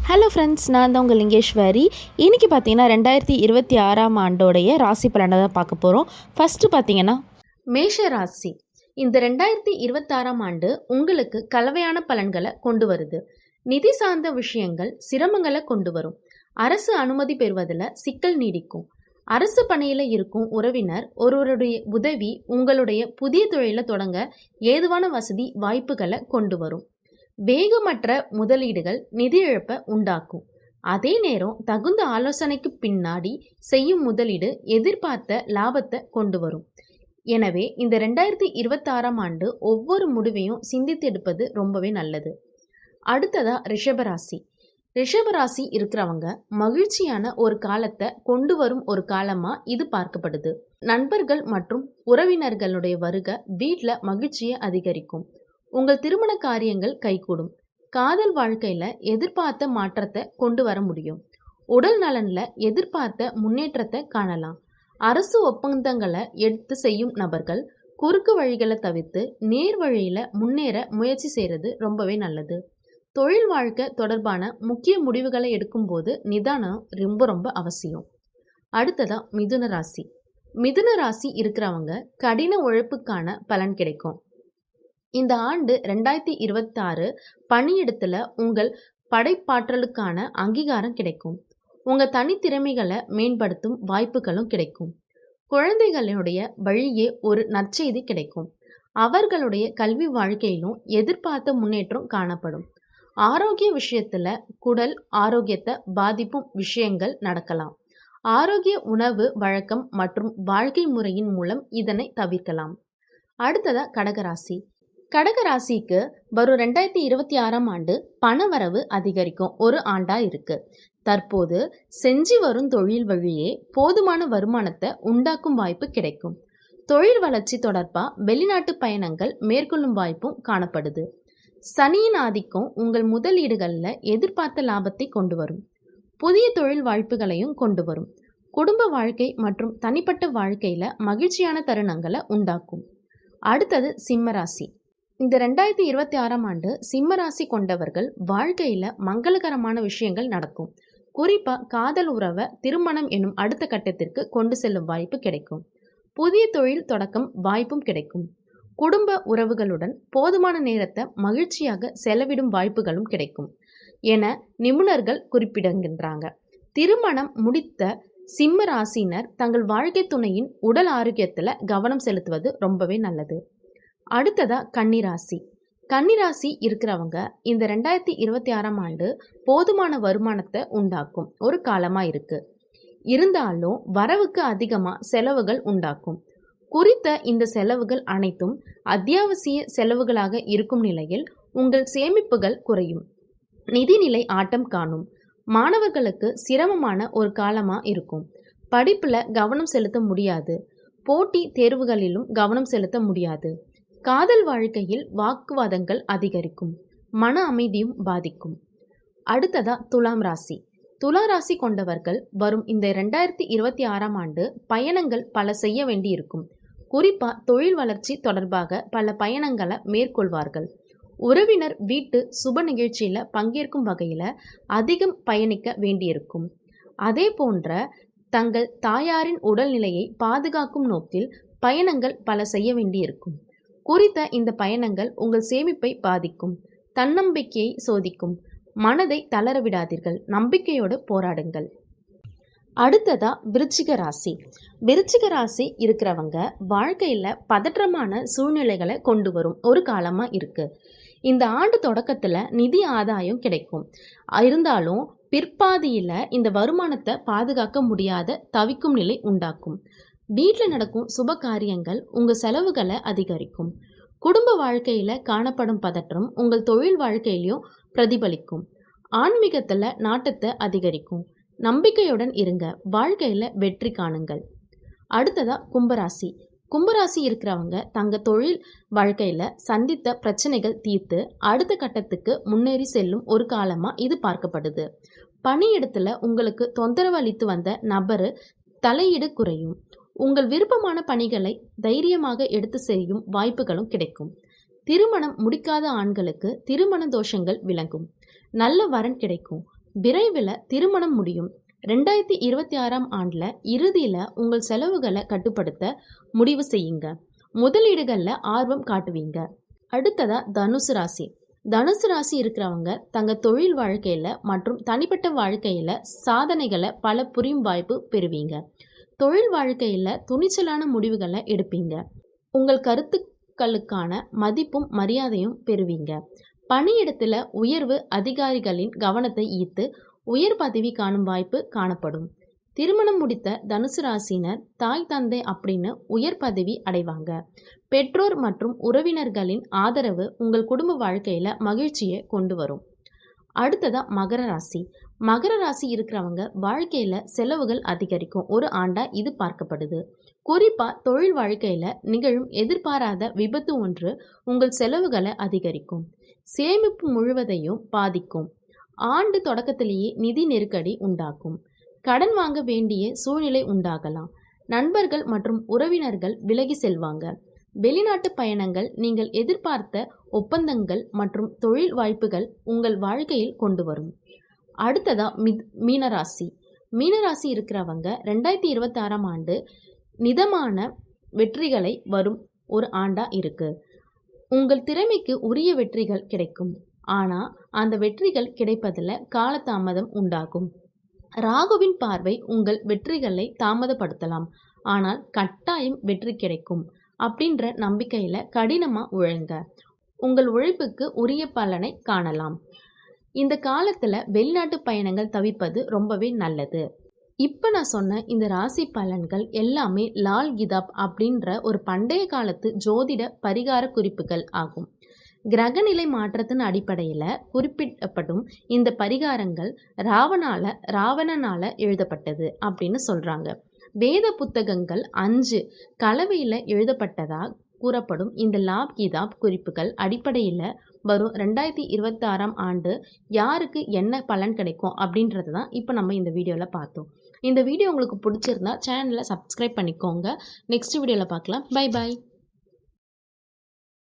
Hello friends, நான் தான் உங்கள் லிங்கேஸ்வரி. இன்றைக்கி பார்த்தீங்கன்னா 2026 ஆண்டோடைய ராசி பலனை தான் பார்க்க போகிறோம். ஃபஸ்ட்டு பார்த்தீங்கன்னா மேஷ ராசி. இந்த 2026 ஆண்டு உங்களுக்கு கலவையான பலன்களை கொண்டு வருது. நிதி சார்ந்த விஷயங்கள் சிரமங்களை கொண்டு வரும். அரசு அனுமதி பெறுவதில் சிக்கல் நீடிக்கும். அரசு பணியில் இருக்கும் உறவினர் ஒருவருடைய உதவி உங்களுடைய புதிய தொழிலை தொடங்க ஏதுவான வசதி வாய்ப்புகளை கொண்டு வரும். வேகமற்ற முதலீடுகள் நிதி இழப்பை உண்டாக்கும். அதே நேரம் தகுந்த ஆலோசனைக்கு பின்னாடி செய்யும் முதலீடு எதிர்பார்த்த லாபத்தை கொண்டு வரும். எனவே இந்த 2026 ஆண்டு ஒவ்வொரு முடிவையும் சிந்தித்து எடுப்பது ரொம்பவே நல்லது. அடுத்ததா ரிஷபராசி. ரிஷபராசி இருக்கிறவங்க மகிழ்ச்சியான ஒரு காலத்தை கொண்டு வரும் ஒரு காலமா இது பார்க்கப்படுது. நண்பர்கள் மற்றும் உறவினர்களுடைய வருகை வீட்டில் மகிழ்ச்சியை அதிகரிக்கும். உங்கள் திருமண காரியங்கள் கைகூடும். காதல் வாழ்க்கையில எதிர்பார்த்த மாற்றத்தை கொண்டு வர முடியும். உடல் நலன்ல எதிர்பார்த்த முன்னேற்றத்தை காணலாம். அரசு ஒப்பந்தங்களை எடுத்து செய்யும் நபர்கள் குறுக்கு வழிகளை தவிர்த்து நேர் வழியில முன்னேற முயற்சி செய்யறது ரொம்பவே நல்லது. தொழில் வாழ்க்கை தொடர்பான முக்கிய முடிவுகளை எடுக்கும்போது நிதானம் ரொம்ப ரொம்ப அவசியம். அடுத்ததா மிதுன ராசி. மிதுன ராசி இருக்கிறவங்க கடின உழைப்புக்கான பலன் கிடைக்கும். இந்த ஆண்டு 2026 பணியிடத்துல உங்கள் படைப்பாற்றலுக்கான அங்கீகாரம் கிடைக்கும். உங்க தனித்திறமைகளை மேம்படுத்தும் வாய்ப்புகளும் கிடைக்கும். குழந்தைகளுடைய வழியே ஒரு நற்செய்தி கிடைக்கும். அவர்களுடைய கல்வி வாழ்க்கையிலும் எதிர்பார்த்த முன்னேற்றம் காணப்படும். ஆரோக்கிய விஷயத்துல குடல் ஆரோக்கியத்தை பாதிப்பும் விஷயங்கள் நடக்கலாம். ஆரோக்கிய உணவு வழக்கம் மற்றும் வாழ்க்கை முறையின் மூலம் இதனை தவிர்க்கலாம். அடுத்ததா கடகராசி. கடகராசிக்கு வரும் 2026 ஆண்டு பணவரவு அதிகரிக்கும் ஒரு ஆண்டா இருக்கு. தற்போது செஞ்சு வரும் தொழில் வழியே போதுமான வருமானத்தை உண்டாக்கும் வாய்ப்பு கிடைக்கும். தொழில் வளர்ச்சி தொடர்பா வெளிநாட்டு பயணங்கள் மேற்கொள்ளும் வாய்ப்பும் காணப்படுது. சனியின் ஆதிக்கம் உங்கள் முதலீடுகளில் எதிர்பார்த்த லாபத்தை கொண்டு வரும். புதிய தொழில் வாய்ப்புகளையும் கொண்டு வரும். குடும்ப வாழ்க்கை மற்றும் தனிப்பட்ட வாழ்க்கையில மகிழ்ச்சியான தருணங்களை உண்டாக்கும். அடுத்தது சிம்மராசி. இந்த 2026 ஆண்டு சிம்மராசி கொண்டவர்கள் வாழ்க்கையில மங்களகரமான விஷயங்கள் நடக்கும். குறிப்பா காதல் உறவை திருமணம் எனும் அடுத்த கட்டத்திற்கு கொண்டு செல்லும் வாய்ப்பு கிடைக்கும். புதிய தொழில் தொடக்கம் வாய்ப்பும் கிடைக்கும். குடும்ப உறவுகளுடன் போதுமான நேரத்தை மகிழ்ச்சியாக செலவிடும் வாய்ப்புகளும் கிடைக்கும் என நிபுணர்கள் குறிப்பிடுகின்றாங்க. திருமணம் முடித்த சிம்ம ராசியினர் தங்கள் வாழ்க்கை துணையின் உடல் ஆரோக்கியத்துல கவனம் செலுத்துவது ரொம்பவே நல்லது. அடுத்ததா கன்னிராசி. கன்னிராசி இருக்கிறவங்க இந்த 2026 ஆண்டு போதுமான வருமானத்தை உண்டாக்கும் ஒரு காலமா இருக்கு. இருந்தாலும் வரவுக்கு அதிகமா செலவுகள் உண்டாக்கும். குறித்த இந்த செலவுகள் அனைத்தும் அத்தியாவசிய செலவுகளாக இருக்கும் நிலையில் உங்கள் சேமிப்புகள் குறையும். நிதிநிலை ஆட்டம் காணும். மாணவர்களுக்கு சிரமமான ஒரு காலமா இருக்கும். படிப்புல கவனம் செலுத்த முடியாது. போட்டி தேர்வுகளிலும் கவனம் செலுத்த முடியாது. காதல் வாழ்க்கையில் வாக்குவாதங்கள் அதிகரிக்கும். மன அமைதியும் பாதிக்கும். அடுத்ததா துலாம் ராசி. துலா ராசி கொண்டவர்கள் வரும் இந்த 2026 ஆண்டு பயணங்கள் பல செய்ய வேண்டியிருக்கும். குறிப்பா தொழில் வளர்ச்சி தொடர்பாக பல பயணங்களை மேற்கொள்வார்கள். உறவினர் வீட்டு சுப நிகழ்ச்சியில பங்கேற்கும் வகையில அதிகம் பயணிக்க வேண்டியிருக்கும். அதே போன்ற தங்கள் தாயாரின் உடல்நிலையை பாதுகாக்கும் நோக்கில் பயணங்கள் பல செய்ய வேண்டியிருக்கும். குறித்த இந்த பயணங்கள் உங்கள் சேமிப்பை பாதிக்கும். தன்னம்பிக்கையை சோதிக்கும். மனதை தளர விடாதீர்கள். நம்பிக்கையோடு போராடுங்கள். அடுத்ததா விருச்சிக ராசி. விருச்சிக ராசி இருக்கிறவங்க வாழ்க்கையில பதற்றமான சூழ்நிலைகளை கொண்டு வரும் ஒரு காலமா இருக்கு. இந்த ஆண்டு தொடக்கத்துல நிதி ஆதாயம் கிடைக்கும். இருந்தாலும் பிற்பாதியில இந்த வருமானத்தை பாதுகாக்க முடியாத தவிக்கும் நிலை உண்டாக்கும். வீட்டில் நடக்கும் சுப காரியங்கள் உங்கள் செலவுகளை அதிகரிக்கும். குடும்ப வாழ்க்கையில் காணப்படும் பதற்றம் உங்கள் தொழில் வாழ்க்கையிலையும் பிரதிபலிக்கும். ஆன்மீகத்தில் நாட்டத்தை அதிகரிக்கும். நம்பிக்கையுடன் இருங்க. வாழ்க்கையில் வெற்றி காணுங்கள். அடுத்ததா கும்பராசி. கும்பராசி இருக்கிறவங்க தங்க தொழில் வாழ்க்கையில் சந்தித்த பிரச்சனைகள் தீர்த்து அடுத்த கட்டத்துக்கு முன்னேறி செல்லும் ஒரு காலமாக இது பார்க்கப்படுது. பணியிடத்தில் உங்களுக்கு தொந்தரவு அளித்து வந்த நபர் தலையீடு குறையும். உங்கள் விருப்பமான பணிகளை தைரியமாக எடுத்து செய்யும் வாய்ப்புகளும் கிடைக்கும். திருமணம் முடிக்காத ஆண்களுக்கு திருமண தோஷங்கள் விளங்கும். நல்ல வரன் கிடைக்கும். விரைவில் திருமணம் முடியும். 2026ஆம் ஆண்டில் இறுதியில் உங்கள் செலவுகளை கட்டுப்படுத்த முடிவு செய்யுங்க. முதலீடுகளில் ஆர்வம் காட்டுவீங்க. அடுத்ததா தனுசு ராசி. தனுசு ராசி இருக்கிறவங்க தங்க தொழில் வாழ்க்கையில் மற்றும் தனிப்பட்ட வாழ்க்கையில் சாதனைகளை பல புரியும் வாய்ப்பு பெறுவீங்க. தொழில் வாழ்க்கையில் துணிச்சலான முடிவுகளை எடுப்பீங்க. உங்கள் கருத்துக்களுக்கான மதிப்பும் மரியாதையும் பெறுவீங்க. பணியிடத்தில் உயர்வு அதிகாரிகளின் கவனத்தை ஈர்த்து உயர் பதவி காணும் வாய்ப்பு காணப்படும். திருமணம் முடித்த தனுசு ராசினர் தாய் தந்தை அப்படின்னு உயர் பதவி அடைவாங்க. பெற்றோர் மற்றும் உறவினர்களின் ஆதரவு உங்கள் குடும்ப வாழ்க்கையில் மகிழ்ச்சியை கொண்டு வரும். அடுத்ததா மகர ராசி. மகர ராசி இருக்கிறவங்க வாழ்க்கையில் செலவுகள் அதிகரிக்கும் ஒரு ஆண்டா இது பார்க்கப்படுது. குறிப்பாக தொழில் வாழ்க்கையில் நிகழும் எதிர்பாராத விபத்து ஒன்று உங்கள் செலவுகளை அதிகரிக்கும். சேமிப்பு முழுவதையும் பாதிக்கும். ஆண்டு தொடக்கத்திலேயே நிதி நெருக்கடி உண்டாக்கும். கடன் வாங்க வேண்டிய சூழ்நிலை உண்டாகலாம். நண்பர்கள் மற்றும் உறவினர்கள் விலகி செல்வாங்க. வெளிநாட்டு பயணங்கள், நீங்கள் எதிர்பார்த்த ஒப்பந்தங்கள் மற்றும் தொழில் வாய்ப்புகள் உங்கள் வாழ்க்கையில் கொண்டு வரும். அடுத்ததா மீனராசி. மீனராசி இருக்கிறவங்க 2026ஆம் ஆண்டு நிதமான வெற்றிகளை வரும் ஒரு ஆண்டா இருக்கு. உங்கள் திறமைக்கு உரிய வெற்றிகள் கிடைக்கும். ஆனால் அந்த வெற்றிகள் கிடைப்பதில் காலதாமதம் உண்டாகும். ராகுவின் பார்வை உங்கள் வெற்றிகளை தாமதப்படுத்தலாம். ஆனால் கட்டாயம் வெற்றி கிடைக்கும் அப்படின்ற நம்பிக்கையில் கடினமாக உழைங்க. உங்கள் உழைப்புக்கு உரிய பலனை காணலாம். இந்த காலத்தில் வெளிநாட்டு பயணங்கள் தவிர்ப்பது ரொம்பவே நல்லது. இப்போ நான் சொன்ன இந்த ராசி பலன்கள் எல்லாமே லால் கிதாப் அப்படின்ற ஒரு பண்டைய காலத்து ஜோதிட பரிகார குறிப்புகள் ஆகும். கிரகநிலை மாற்றத்தின் அடிப்படையில் குறிப்பிடப்படும் இந்த பரிகாரங்கள் ராவணனால எழுதப்பட்டது அப்படின்னு சொல்கிறாங்க. வேத புத்தகங்கள் 5 கலவையில் எழுதப்பட்டதா கூறப்படும் இந்த லாப் கிதாப் குறிப்புகள் அடிப்படையில் வரும் 2026ஆம் ஆண்டு யாருக்கு என்ன பலன் கிடைக்கும் அப்படின்றது தான் இப்போ நம்ம இந்த வீடியோவில் பார்த்தோம். இந்த வீடியோ உங்களுக்கு பிடிச்சிருந்தா சேனலை சப்ஸ்கிரைப் பண்ணிக்கோங்க. நெக்ஸ்ட் வீடியோவில் பார்க்கலாம். Bye bye.